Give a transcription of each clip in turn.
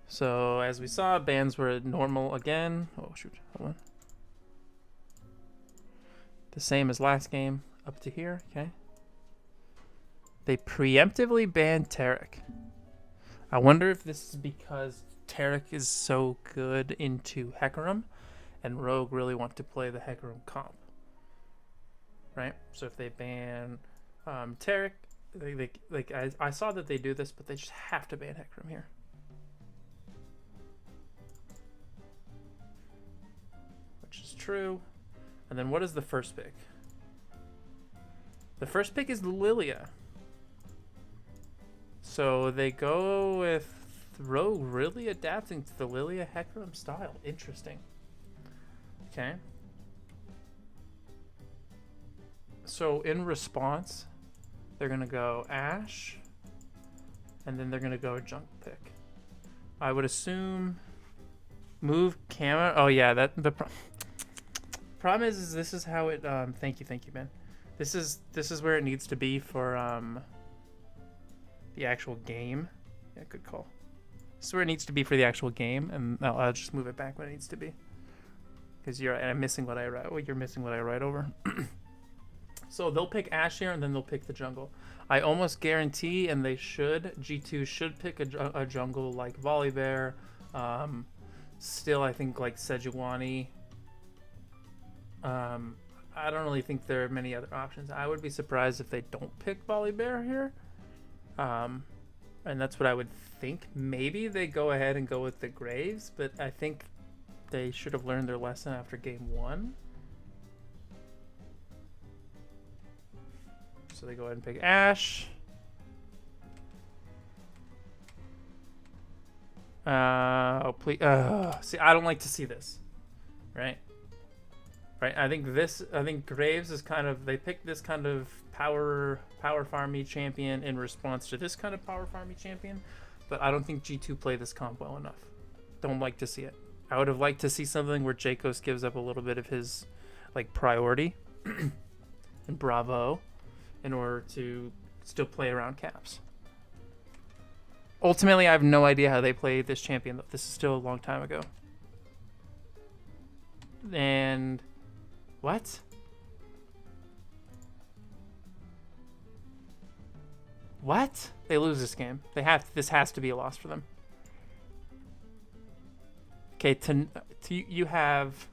So as we saw, bans were normal again. Oh shoot, hold on. The same as last game up to here, okay. They preemptively banned Tarek. I wonder if this is because Tarek is so good into Hecarim and Rogue really want to play the Hecarim comp. Right? So if they ban Tarek, I saw that they do this, but they just have to ban Hecarim here. Which is true. And then what is the first pick? The first pick is Lilia. So they go with Rogue really adapting to the Lilia Hecarim style. Interesting. Okay. So in response, they're going to go Ashe, and then they're going to go jungle pick. I would assume move camera. Oh yeah, that the problem is this is how it thank you Ben. This is where it needs to be for the actual game. Yeah, good call. This is where it needs to be for the actual game, and I'll just move it back when it needs to be. Because I'm missing what I write. Well, you're missing what I write over. So they'll pick Ashe here, and then they'll pick the jungle. I almost guarantee, and they should, G2 should pick a jungle like Volibear. Still, I think like Sejuani. I don't really think there are many other options. I would be surprised if they don't pick Volibear here. And that's what I would think. Maybe they go ahead and go with the Graves, but I think they should have learned their lesson after game 1. So they go ahead and pick Ashe. Oh please! See, I don't like to see this, right? Right. I think Graves is kind of, they picked this kind of power farmy champion in response to this kind of power farmy champion, but I don't think G2 play this comp well enough. Don't like to see it. I would have liked to see something where JakeNZeus gives up a little bit of his like priority and Bravo in order to still play around caps. Ultimately, I have no idea how they play this champion, though. This is still a long time ago. And what? What? They lose this game. This has to be a loss for them. Okay, you have,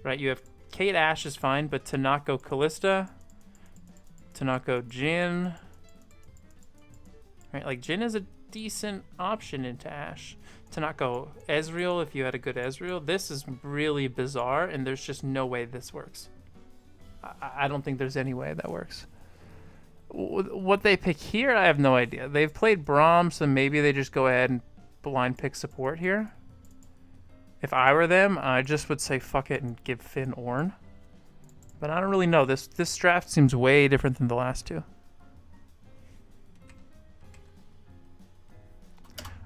right? You have Kate Ashe is fine, but to not go Kalista, to not go Jhin, right? Like Jhin is a decent option into Ashe. To not go Ezreal if you had a good Ezreal. This is really bizarre, and there's just no way this works. I don't think there's any way that works. What they pick here, I have no idea. They've played Braum, so maybe they just go ahead and blind pick support here. If I were them, I just would say fuck it and give Finn Ornn. But I don't really know. This draft seems way different than the last two.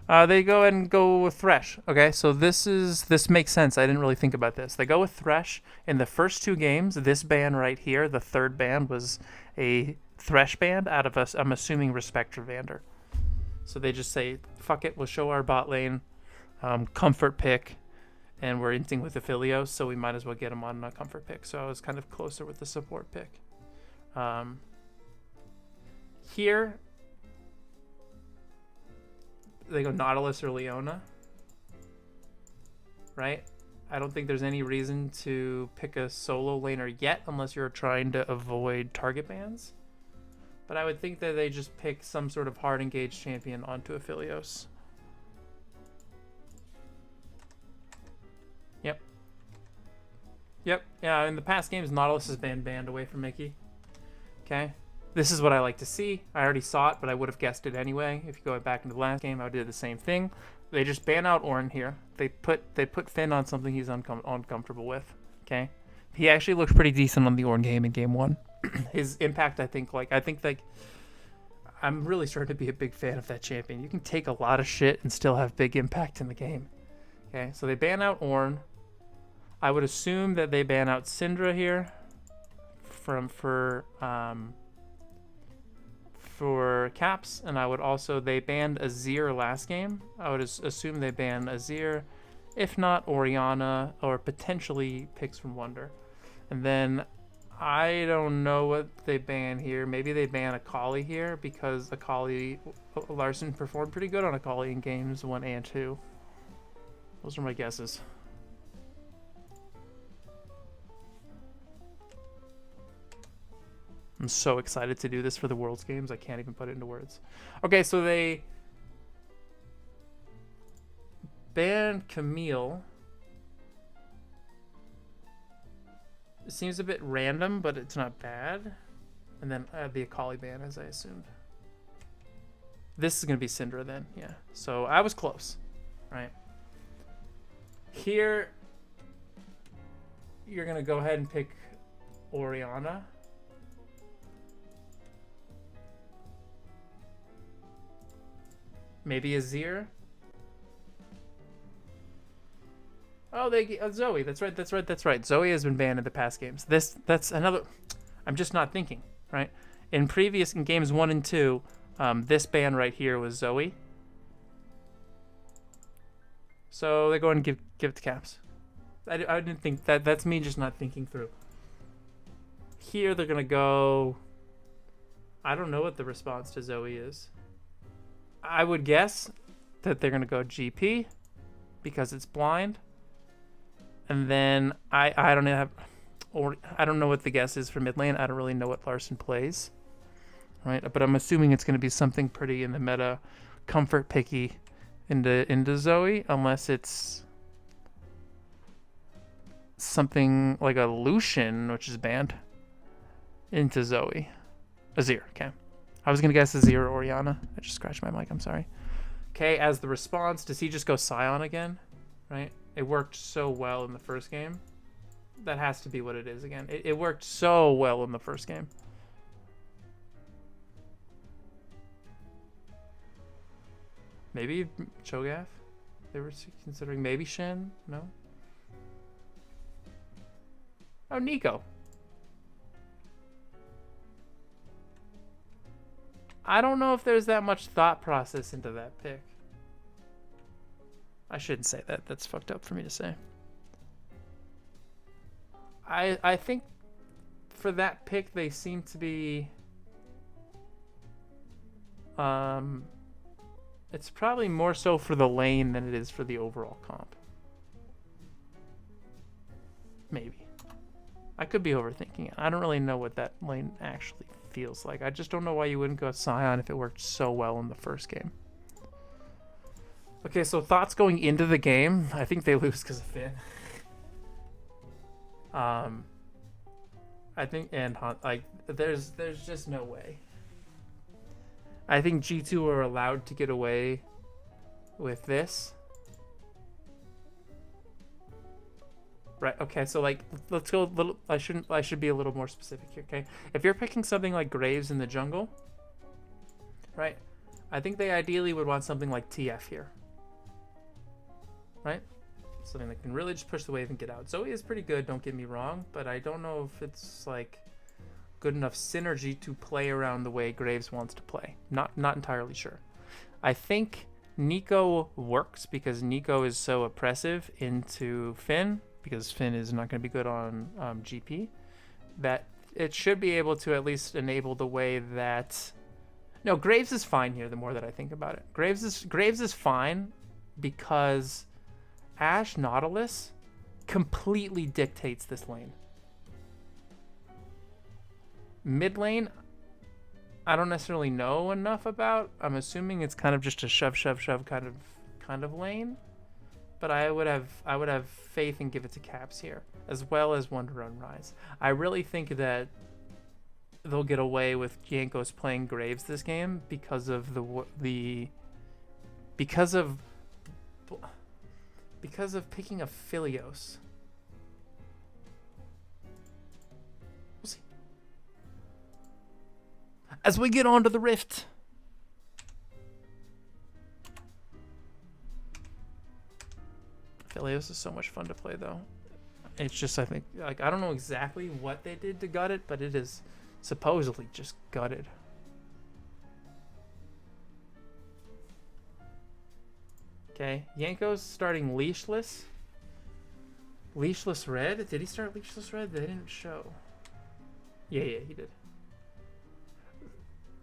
They go ahead and go with Thresh. Okay, so this makes sense. I didn't really think about this. They go with Thresh. In the first 2 games, this ban right here, the third ban, was a Thresh ban out of us, I'm assuming, respect for Vander. So they just say, fuck it, we'll show our bot lane, comfort pick, and we're inting with Aphelios, so we might as well get him on a comfort pick. So I was kind of closer with the support pick. Here, they go Nautilus or Leona, right? I don't think there's any reason to pick a solo laner yet unless you're trying to avoid target bans. But I would think that they just pick some sort of hard engaged champion onto Aphelios. Yep. Yeah, in the past games, Nautilus has been banned away from Mickey. Okay. This is what I like to see. I already saw it, but I would have guessed it anyway. If you go back into the last game, I would do the same thing. They just ban out Ornn here. They put Finn on something he's uncomfortable with. Okay. He actually looked pretty decent on the Ornn game in game 1. His impact, I think I'm really starting to be a big fan of that champion. You can take a lot of shit and still have big impact in the game. Okay, so they ban out Ornn. I would assume that they ban out Syndra here for for caps, and I would also, they banned Azir last game. I would assume they ban Azir, if not Orianna, or potentially picks from Wonder. And then I don't know what they ban here. Maybe they ban Akali here because Akali, Larson performed pretty good on Akali in games 1 and 2. Those are my guesses. I'm so excited to do this for the Worlds games. I can't even put it into words. Okay, so they banned Camille. It seems a bit random, but it's not bad. And then the Akali ban, as I assumed. This is going to be Syndra then, yeah. So I was close, right? Here, you're going to go ahead and pick Orianna. Maybe Azir. Oh, Zoe. That's right. Zoe has been banned in the past games. That's another. I'm just not thinking, right? In games 1 and 2, this ban right here was Zoe. So they go and give it to caps. I didn't think that. That's me just not thinking through. Here they're gonna go. I don't know what the response to Zoe is. I would guess that they're gonna go GP because it's blind. And then I don't have, or I don't know what the guess is for mid lane. I don't really know what Larson plays, right? But I'm assuming it's going to be something pretty in the meta, comfort picky into Zoe, unless it's something like a Lucian, which is banned, into Zoe. Azir, okay. I was going to guess Azir or Orianna. I just scratched my mic, I'm sorry. Okay, as the response, does he just go Scion again, right? It worked so well in the first game. That has to be what it is again. It worked so well in the first game. Maybe Cho'Gath? They were considering maybe Shen? No? Oh, Nico. I don't know if there's that much thought process into that pick. I shouldn't say that. That's fucked up for me to say. I think for that pick they seem to be it's probably more so for the lane than it is for the overall comp. Maybe. I could be overthinking it. I don't really know what that lane actually feels like. I just don't know why you wouldn't go Scion if it worked so well in the first game. Okay, so thoughts going into the game. I think they lose because of Finn. I think there's just no way. I think G2 are allowed to get away with this. Right, okay, so like let's go a little I should be a little more specific here, okay? If you're picking something like Graves in the jungle, right? I think they ideally would want something like TF here. Right? Something that can really just push the wave and get out. Zoe is pretty good, don't get me wrong, but I don't know if it's like good enough synergy to play around the way Graves wants to play. Not entirely sure. I think Nico works because Nico is so oppressive into Finn, because Finn is not going to be good on GP, that it should be able to at least enable the way that... No, Graves is fine here the more that I think about it. Graves is fine because Ashe Nautilus completely dictates this lane. Mid lane, I don't necessarily know enough about. I'm assuming it's kind of just a shove kind of lane. But I would have faith and give it to Caps here, as well as Wonder and Rise. I really think that they'll get away with Jankos playing Graves this game because of because of picking a Philios. We'll see. As we get on to the Rift. Philios is so much fun to play though. It's just, I think, like, I don't know exactly what they did to gut it, but it is supposedly just gutted. Okay, Yanko's starting leashless. Leashless red? Did he start leashless red? They didn't show. Yeah, he did.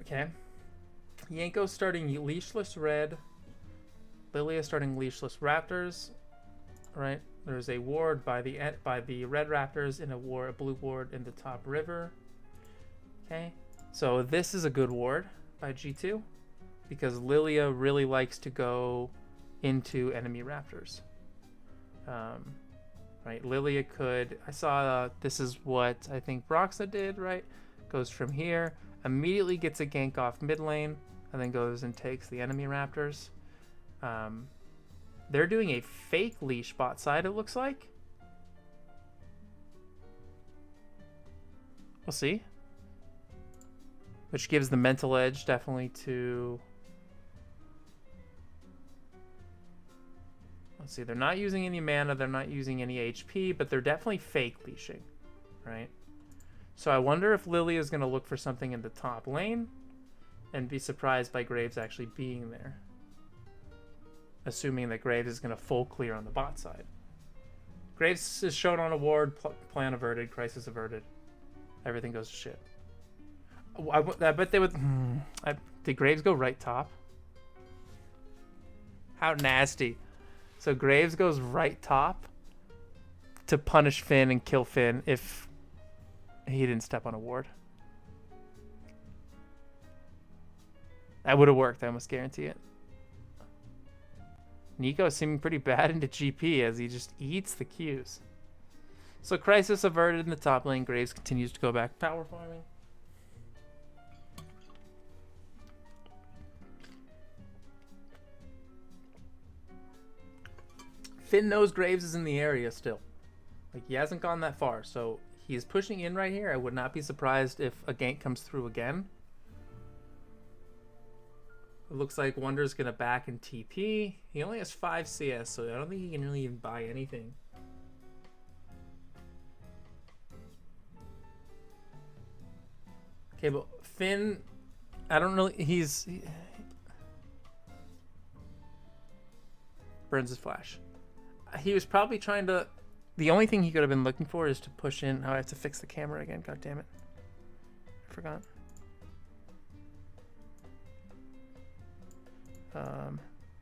Okay. Yanko's starting leashless red. Lilia starting leashless raptors. Right. There's a ward by the red raptors and a blue ward in the top river. Okay. So this is a good ward by G2 because Lilia really likes to go into enemy raptors. Right, Lilia could. I saw this is what I think Broxa did. Right, goes from here, immediately gets a gank off mid lane, and then goes and takes the enemy raptors. They're doing a fake leash bot side. It looks like. We'll see. Which gives the mental edge definitely to. Let's see, they're not using any mana, they're not using any HP, but they're definitely fake leashing, right? So I wonder if Lilia is going to look for something in the top lane and be surprised by Graves actually being there. Assuming that Graves is going to full clear on the bot side. Graves is shown on a ward, plan averted, crisis averted. Everything goes to shit. I bet they would... did Graves go right top? How nasty. So Graves goes right top to punish Finn and kill Finn if he didn't step on a ward. That would have worked, I almost guarantee it. Nico is seeming pretty bad into GP as he just eats the Qs. So crisis averted in the top lane. Graves continues to go back power farming. Finn knows Graves is in the area still. Like, he hasn't gone that far, so he's pushing in right here. I would not be surprised if a gank comes through again. It looks like Wonder's going to back in TP. He only has 5 CS, so I don't think he can really even buy anything. Okay, but Finn, I don't know. He burns his flash. He was probably trying to... The only thing he could have been looking for is to push in... Oh, I have to fix the camera again. God damn it. I forgot.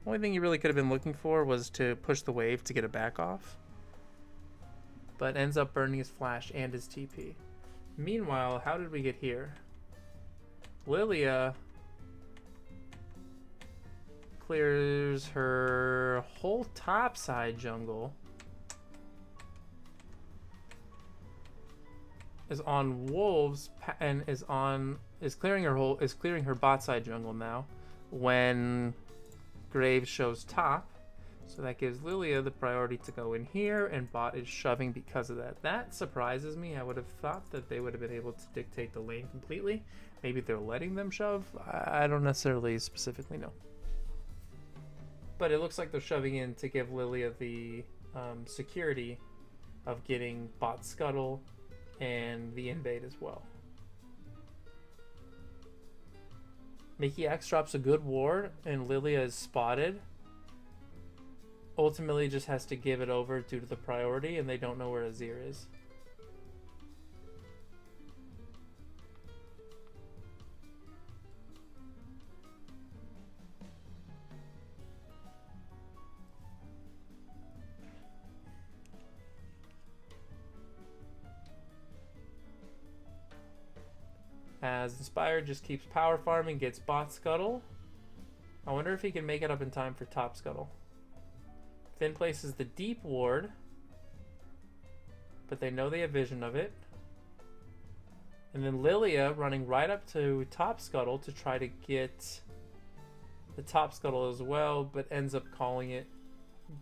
Only thing he really could have been looking for was to push the wave to get a back off. But ends up burning his flash and his TP. Meanwhile, how did we get here? Lilia clears her whole top side jungle. Is on wolves and is clearing her bot side jungle now when Graves shows top. So that gives Lilia the priority to go in here, and bot is shoving because of that. That surprises me. I would have thought that they would have been able to dictate the lane completely. Maybe they're letting them shove. I don't necessarily specifically know. But it looks like they're shoving in to give Lilia the security of getting bot scuttle and the invade as well. Mickey X drops a good ward and Lilia is spotted. Ultimately just has to give it over due to the priority, and they don't know where Azir is. As Inspired just keeps power farming, gets bot scuttle. I wonder if he can make it up in time for top scuttle. Finn places the deep ward, but they know they have vision of it. And then Lilia running right up to top scuttle to try to get the top scuttle as well, but ends up calling it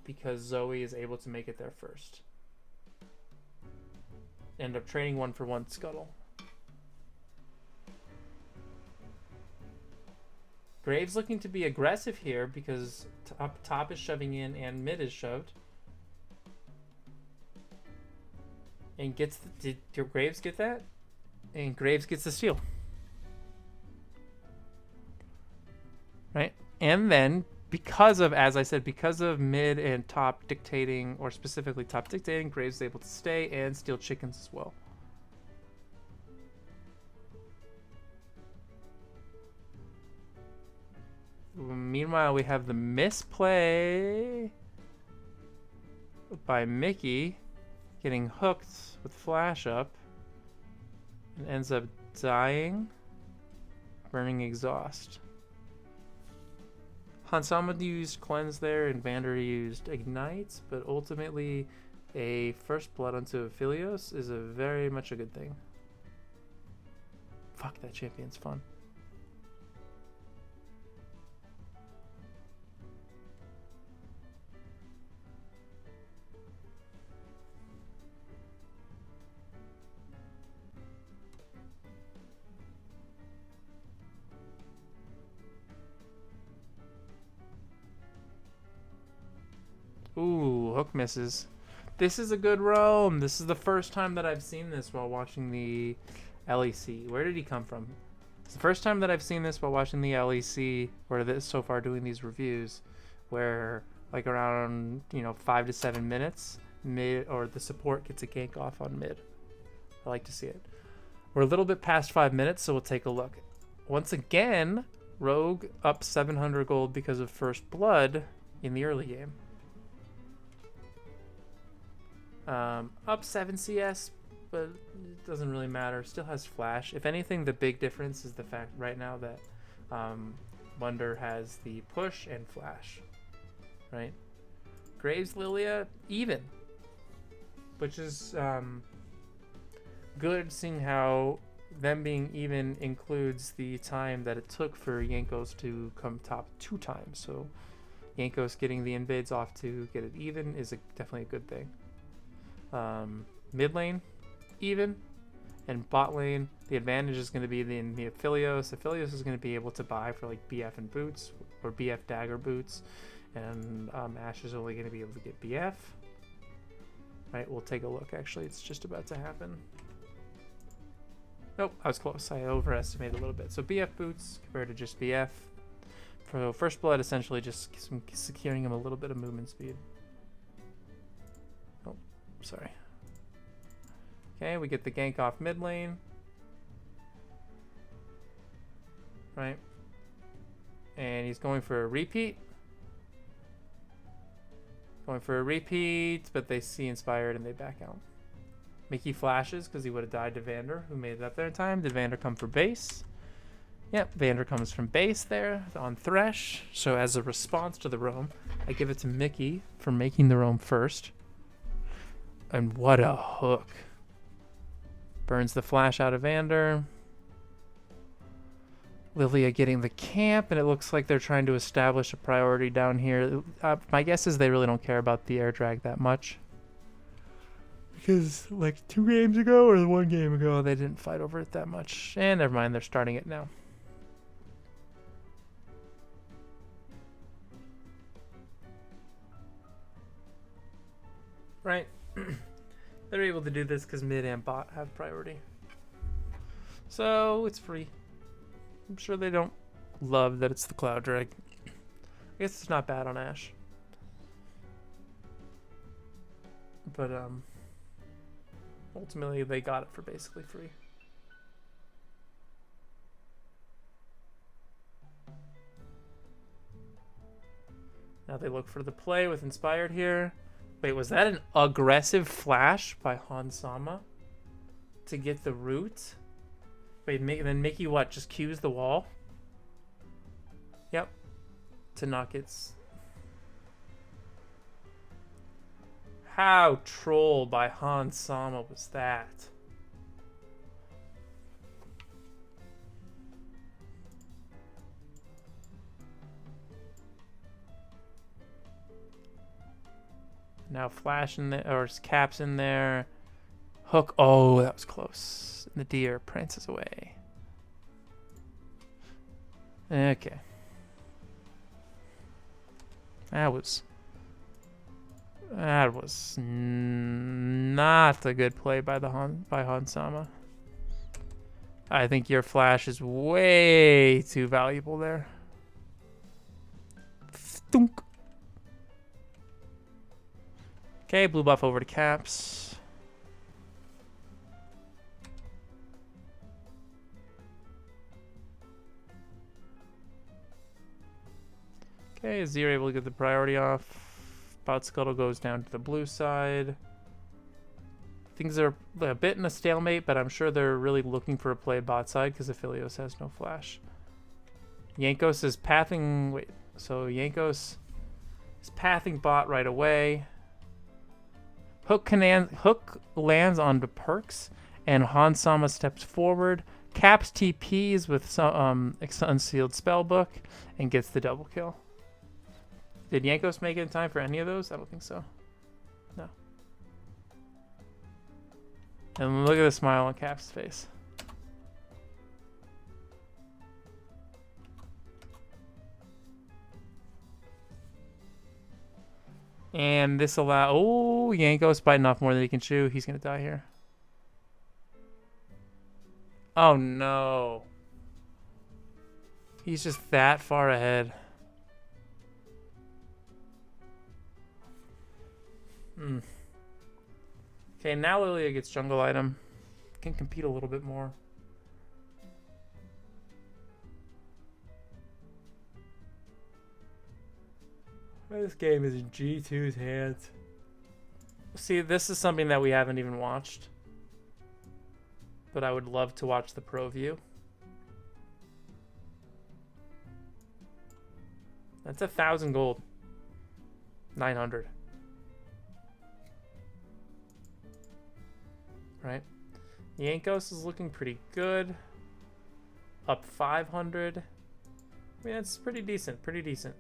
because Zoe is able to make it there first. End up trading 1-for-1 scuttle. Graves looking to be aggressive here because top is shoving in and mid is shoved. And gets did Graves get that? And Graves gets the steal. Right? And then because of, as I said, because of mid and top dictating, or specifically top dictating, Graves is able to stay and steal chickens as well. Meanwhile, we have the misplay by Mickey getting hooked with flash up and ends up dying, burning exhaust. Hansama used cleanse there and Vander used ignite, but ultimately a first blood onto Aphelios is very much a good thing. Fuck, that champion's fun. Ooh, hook misses. This is a good roam. This is the first time that I've seen this while watching the LEC. Where did he come from? It's the first time that I've seen this while watching the LEC, or this so far doing these reviews, where like around 5 to 7 minutes, mid or the support gets a gank off on mid. I like to see it. We're a little bit past 5 minutes, so we'll take a look. Once again, Rogue up 700 gold because of first blood in the early game. Up 7 CS, but it doesn't really matter. Still has flash. If anything, the big difference is the fact right now that Wonder has the push and flash, right? Graves, Lilia, even, which is good, seeing how them being even includes the time that it took for Jankos to come top 2 times. So Jankos getting the invades off to get it even is definitely a good thing. Mid lane, even, and bot lane, the advantage is going to be in the Aphelios. Aphelios is going to be able to buy for like BF and boots, or BF dagger boots, and Ashe is only going to be able to get BF. Right, we'll take a look. Actually, it's just about to happen. Nope, I was close. I overestimated a little bit. So BF boots compared to just BF. For first blood, essentially just securing him a little bit of movement speed. Sorry. Okay, we get the gank off mid lane. Right. And he's going for a repeat. Going for a repeat, but they see Inspired and they back out. Mickey flashes because he would have died to Vander, who made it up there in time. Did Vander come for base? Yep, Vander comes from base there on Thresh. So as a response to the roam, I give it to Mickey for making the roam first. And what a hook. Burns the flash out of Vander. Lilia getting the camp, and it looks like they're trying to establish a priority down here. My guess is they really don't care about the air drag that much. Because like 2 games ago or 1 game ago, they didn't fight over it that much. And never mind, they're starting it now. Right. They're able to do this because mid and bot have priority. So it's free. I'm sure they don't love that it's the cloud drag. I guess it's not bad on Ashe. But ultimately they got it for basically free. Now they look for the play with Inspired here. Wait, was that an aggressive flash by Hansama to get the root? Wait, then Mickey what? Just cues the wall? Yep. To knock its... How troll by Hansama was that? Now flash in there, or caps in there. Hook. Oh, that was close. And the deer prances away. Okay. That was not a good play by Hansama. I think your flash is way too valuable there. Dunk. Okay, blue buff over to Caps. Okay, Azir able to get the priority off. Bot Scuttle goes down to the blue side. Things are a bit in a stalemate, but I'm sure they're really looking for a play bot side because Aphelios has no flash. Jankos is pathing... Wait, so Jankos is pathing bot right away. Hook lands onto Perks, and Hansama steps forward. Caps TPs with some Unsealed Spellbook, and gets the double kill. Did Jankos make it in time for any of those? I don't think so. No. And look at the smile on Cap's face. And this allow... Oh, Jankos biting off more than he can chew. He's going to die here. Oh, no. He's just that far ahead. Okay, now Lilia gets jungle item. Can compete a little bit more. This game is in G2's hands. See, this is something that we haven't even watched. But I would love to watch the pro view. That's 1,000 gold. 900. Right? Jankos is looking pretty good. Up 500. I mean, it's pretty decent. Pretty decent.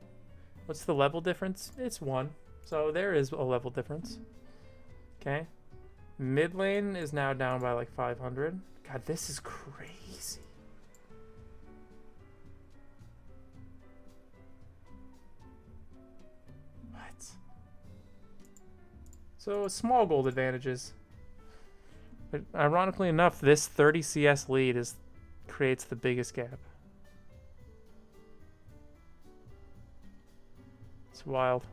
What's the level difference? It's 1. So there is a level difference. Okay. Mid lane is now down by like 500. God, this is crazy. What? So small gold advantages. But ironically enough, this 30 CS lead creates the biggest gap. It's wild.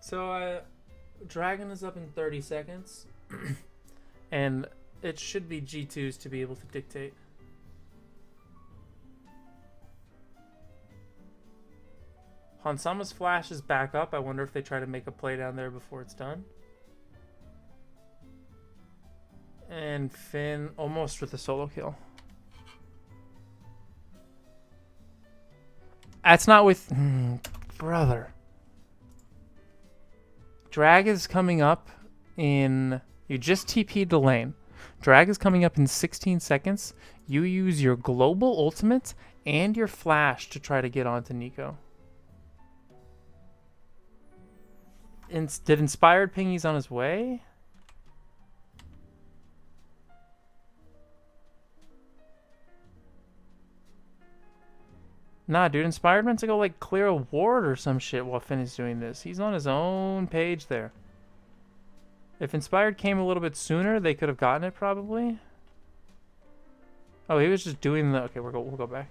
So Dragon is up in 30 seconds. And it should be G2's to be able to dictate. Hansama's flash is back up. I wonder if they try to make a play down there before it's done. And Finn almost with a solo kill. That's not with... brother. Drag is coming up in... You just TP'd the lane. Drag is coming up in 16 seconds. You use your global ultimate and your flash to try to get onto Nico. Did Inspired ping he's on his way? Nah, dude, Inspired meant to go like clear a ward or some shit while Finn is doing this. He's on his own page there. If Inspired came a little bit sooner, they could have gotten it probably. Oh, he was just doing the... Okay, we'll go back.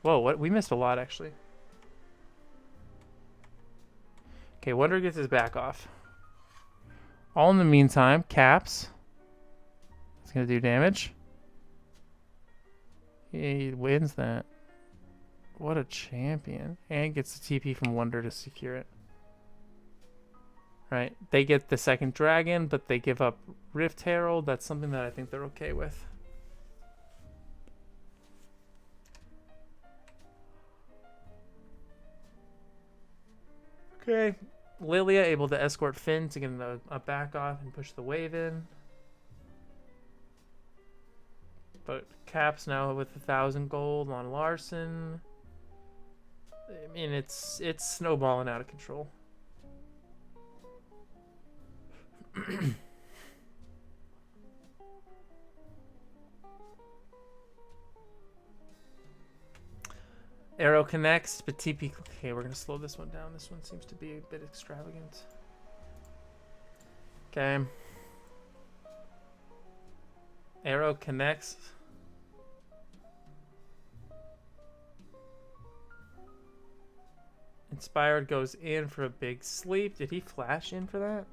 Whoa, what? We missed a lot actually. Okay, Wonder gets his back off. All in the meantime, Caps is going to do damage. He wins that. What a champion. And gets the TP from Wonder to secure it. Right. They get the second dragon, but they give up Rift Herald. That's something that I think they're okay with. Okay. Lilia able to escort Finn to get a back off and push the wave in. But Caps now with 1,000 gold on Larson. I mean, it's snowballing out of control. Arrow connects, but TP... Okay, we're going to slow this one down. This one seems to be a bit extravagant. Okay. Arrow connects. Inspired goes in for a big sleep. Did he flash in for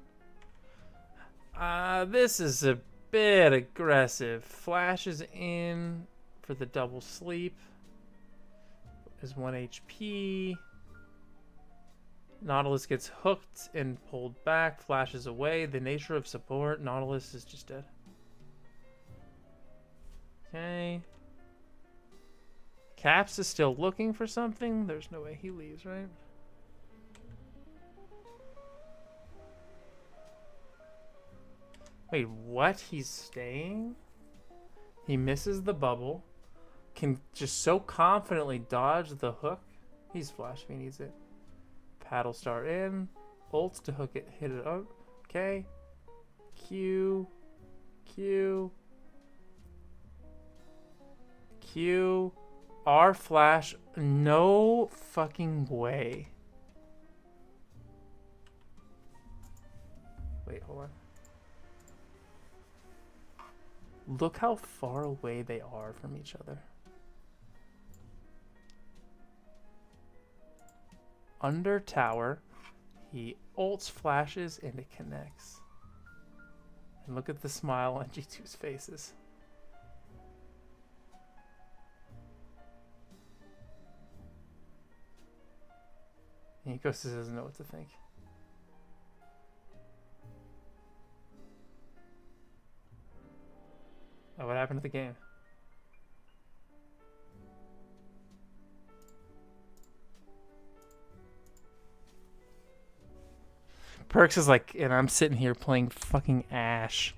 that? This is a bit aggressive. Flashes in for the double sleep. Is 1 HP. Nautilus gets hooked and pulled back. Flashes away. The nature of support. Nautilus is just dead. Okay. Caps is still looking for something. There's no way he leaves, right? Wait, what? He's staying? He misses the bubble. Can just so confidently dodge the hook. He's flash if he needs it. Paddle star in. Ults to hook it, hit it up. Okay. Q. Q. Q. R flash. No fucking way. Wait, hold on. Look how far away they are from each other. Under tower, he ults, flashes, and it connects. And look at the smile on G2's faces. And Ecosys doesn't know what to think. Oh, what happened to the game? Perks is like, and I'm sitting here playing fucking Ash.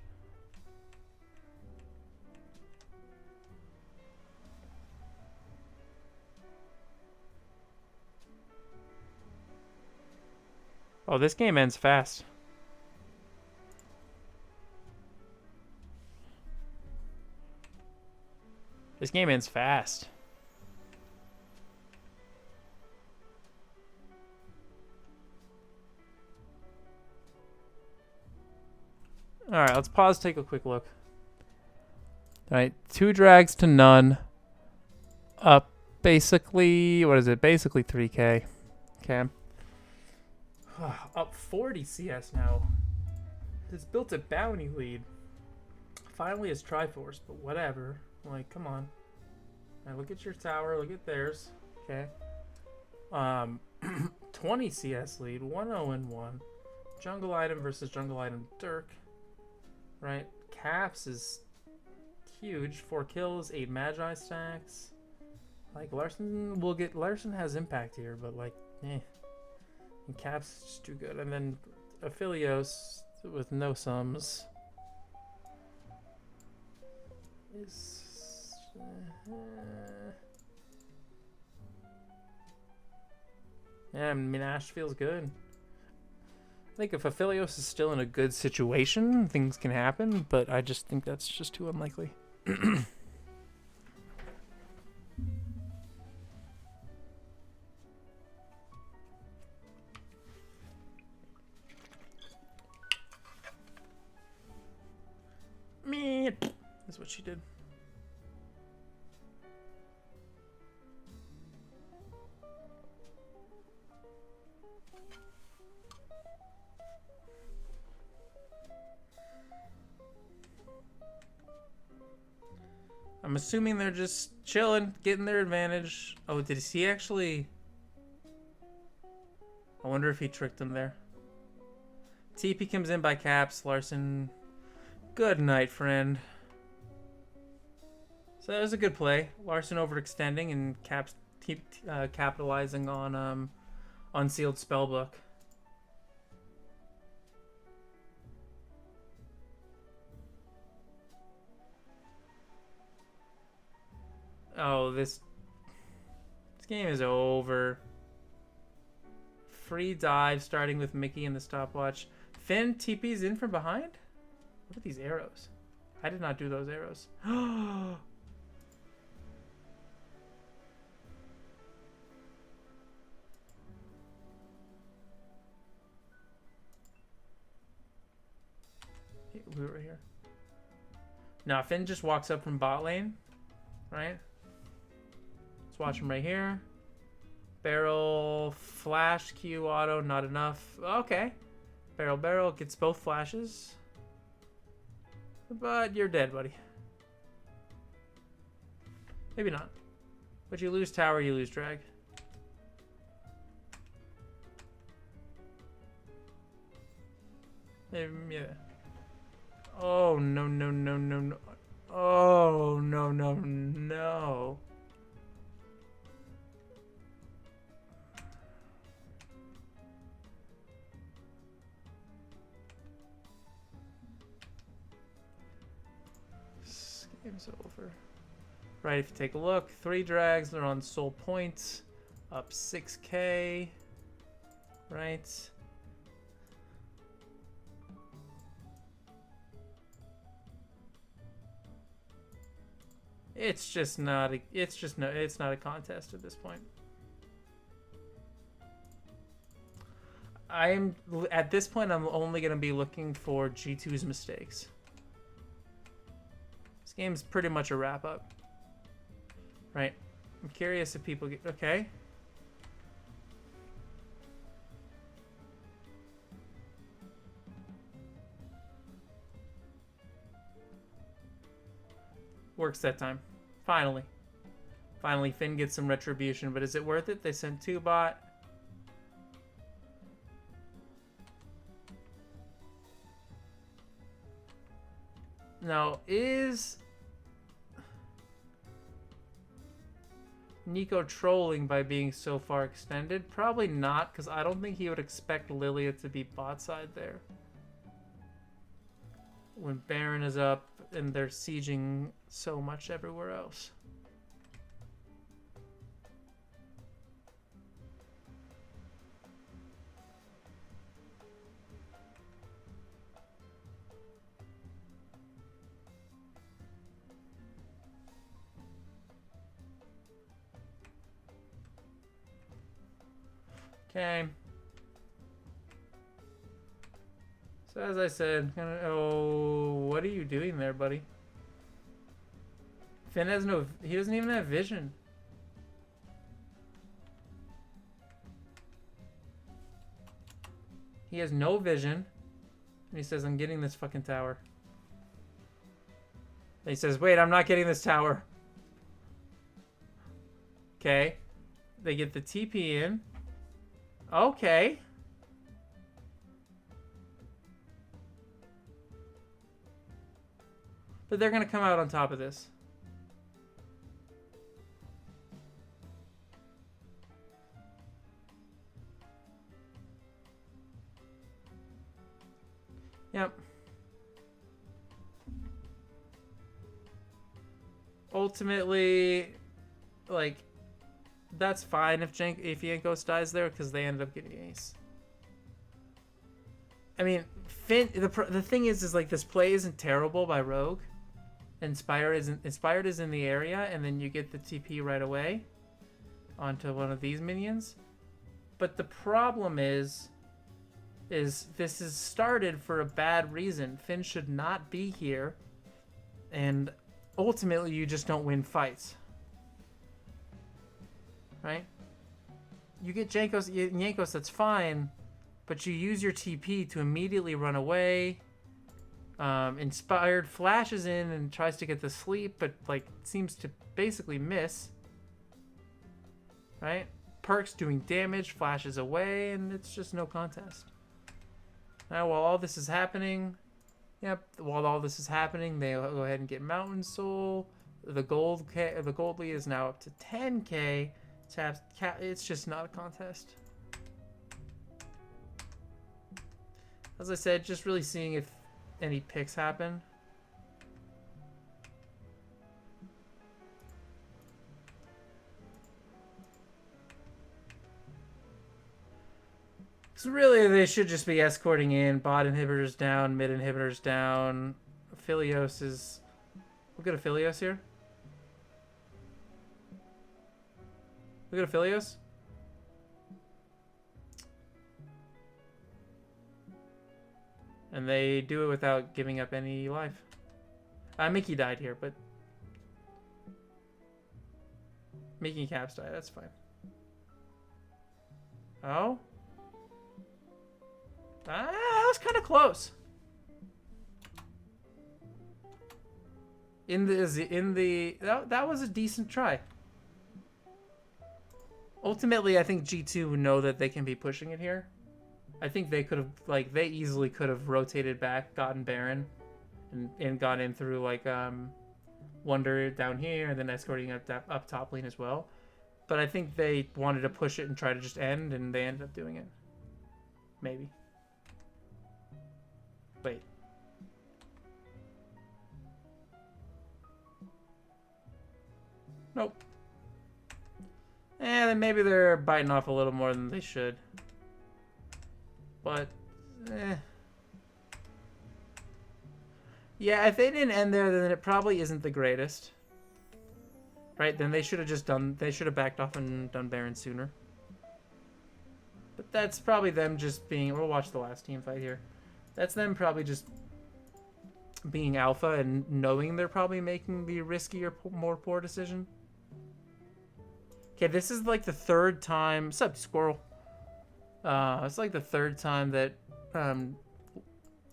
Oh, this game ends fast. This game ends fast. Alright, let's pause, take a quick look. Alright, 2 drags to none. Up basically, what is it? Basically 3k. Okay. Up 40 CS now. It's built a bounty lead. Finally is Triforce, but whatever. Like, come on. Now look at your tower, look at theirs. Okay. 20 CS lead, 1-0-1. Jungle item versus jungle item Dirk. Right? Caps is huge. 4 kills, 8 Magi stacks. Like, Larson has impact here, but like, eh. And Caps is just too good. And then Aphelios with no sums is yeah, I mean, Ash feels good. I think if Aphelios is still in a good situation, things can happen, but I just think that's just too unlikely. Me, that's what she did. I'm assuming they're just chilling, getting their advantage. Oh, did he actually? I wonder if he tricked him there. TP comes in by Caps. Larson, good night, friend. So that was a good play. Larson overextending and Caps capitalizing on unsealed spellbook. Oh, this game is over. Free dive starting with Mickey in the stopwatch. Finn TP's in from behind? Look at these arrows. I did not do those arrows. We were here. Now Finn just walks up from bot lane, right? Let's watch him right here. Barrel, flash, Q, auto, not enough. Okay. Barrel, gets both flashes. But you're dead, buddy. Maybe not. But you lose tower, you lose drag. Yeah. Oh, no, no, no, no, no. Oh, no, no, no. This game's over. Right, if you take a look, 3 drags, they're on soul points, up 6k, right? It's just not a, it's not a contest at this point. At this point, I'm only going to be looking for G2's mistakes. This game's pretty much a wrap up. Right. I'm curious if people get... Okay. Works that time. Finally. Finally, Finn gets some retribution, but is it worth it? They sent 2 bot. Now, is Nico trolling by being so far extended? Probably not, because I don't think he would expect Lilia to be bot side there. When Baron is up and they're sieging so much everywhere else. Okay. So as I said, oh, what are you doing there, buddy? Finn has no, he doesn't even have vision. He has no vision. And he says, I'm getting this fucking tower. And he says, wait, I'm not getting this tower. Okay. They get the TP in. Okay. But they're going to come out on top of this. Yep. Ultimately, like, that's fine if Jankos dies there because they ended up getting ace. I mean, Finn. The thing is like this play isn't terrible by Rogue. Inspired is in the area, and then you get the TP right away onto one of these minions. But the problem is this is started for a bad reason. Finn should not be here, and ultimately you just don't win fights. Right? You get Jankos, that's fine, but you use your TP to immediately run away. Inspired flashes in and tries to get the sleep, but like seems to basically miss. Right? Perk's doing damage, flashes away, and it's just no contest. Now, while all this is happening, they go ahead and get Mountain Soul. The Goldly is now up to 10k. It's just not a contest. As I said, just really seeing if any picks happen. So really, they should just be escorting in. Bot inhibitors down, mid inhibitors down. Philios is... Look at Philios here. Look at Philios. And they do it without giving up any life. Mickey died here, but... Mickey and Caps died, that's fine. Oh? That was kind of close. That was a decent try. Ultimately, I think G2 would know that they can be pushing it here. I think they could have, like, they easily could have rotated back, gotten Baron, and got in through, like, Wonder down here, and then escorting up top lane as well. But I think they wanted to push it and try to just end, and they ended up doing it. Maybe. Wait. Nope. Then maybe they're biting off a little more than they should. But, yeah, if they didn't end there, then it probably isn't the greatest. Right? Then they should have backed off and done Baron sooner. But that's probably them just being, we'll watch the last team fight here. That's them probably just being alpha and knowing they're probably making the riskier, more poor decision. Okay, this is like the third time, sup, Squirrel? It's like the third time that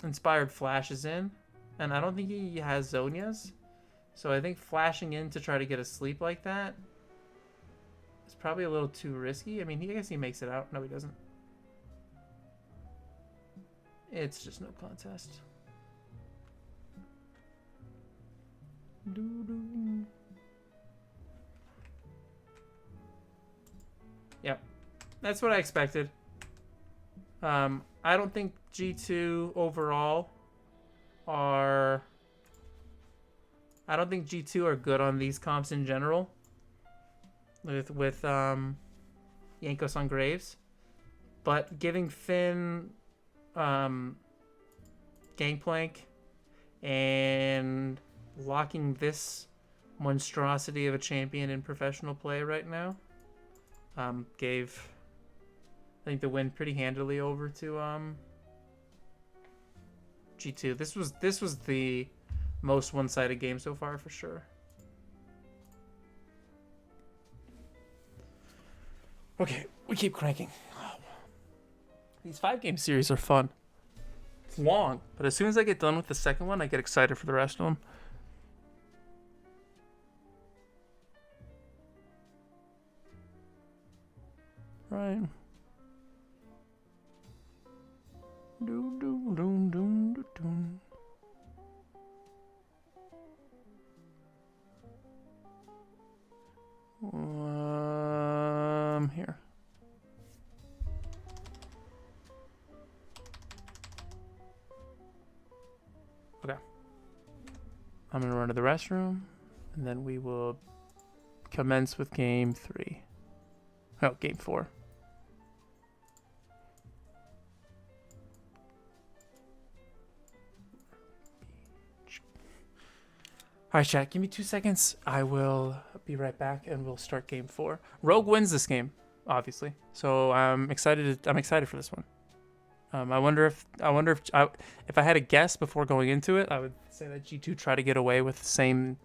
Inspired flashes in, and I don't think he has Zonias, so I think flashing in to try to get a sleep like that is probably a little too risky. I mean, I guess he makes it out. No, he doesn't. It's just no contest. Yep, that's what I expected. I don't think G2 overall are... I don't think G2 are good on these comps in general. With Jankos on Graves. But giving Finn Gangplank and locking this monstrosity of a champion in professional play right now gave... I think the win pretty handily over to G2. This was the most one-sided game so far for sure. Okay, we keep cranking. These 5-game series are fun. It's long, but as soon as I get done with the second one, I get excited for the rest of them. Right. Here. Okay. I'm gonna run to the restroom, and then we will commence with game 3. Oh, game 4. Alright, chat, give me 2 seconds. I will be right back and we'll start game 4. Rogue wins this game, obviously. So I'm excited for this one. I wonder if I had a guess before going into it, I would say that G2 try to get away with the same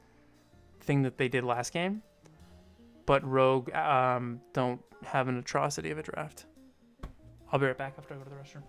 thing that they did last game. But Rogue don't have an atrocity of a draft. I'll be right back after I go to the restroom.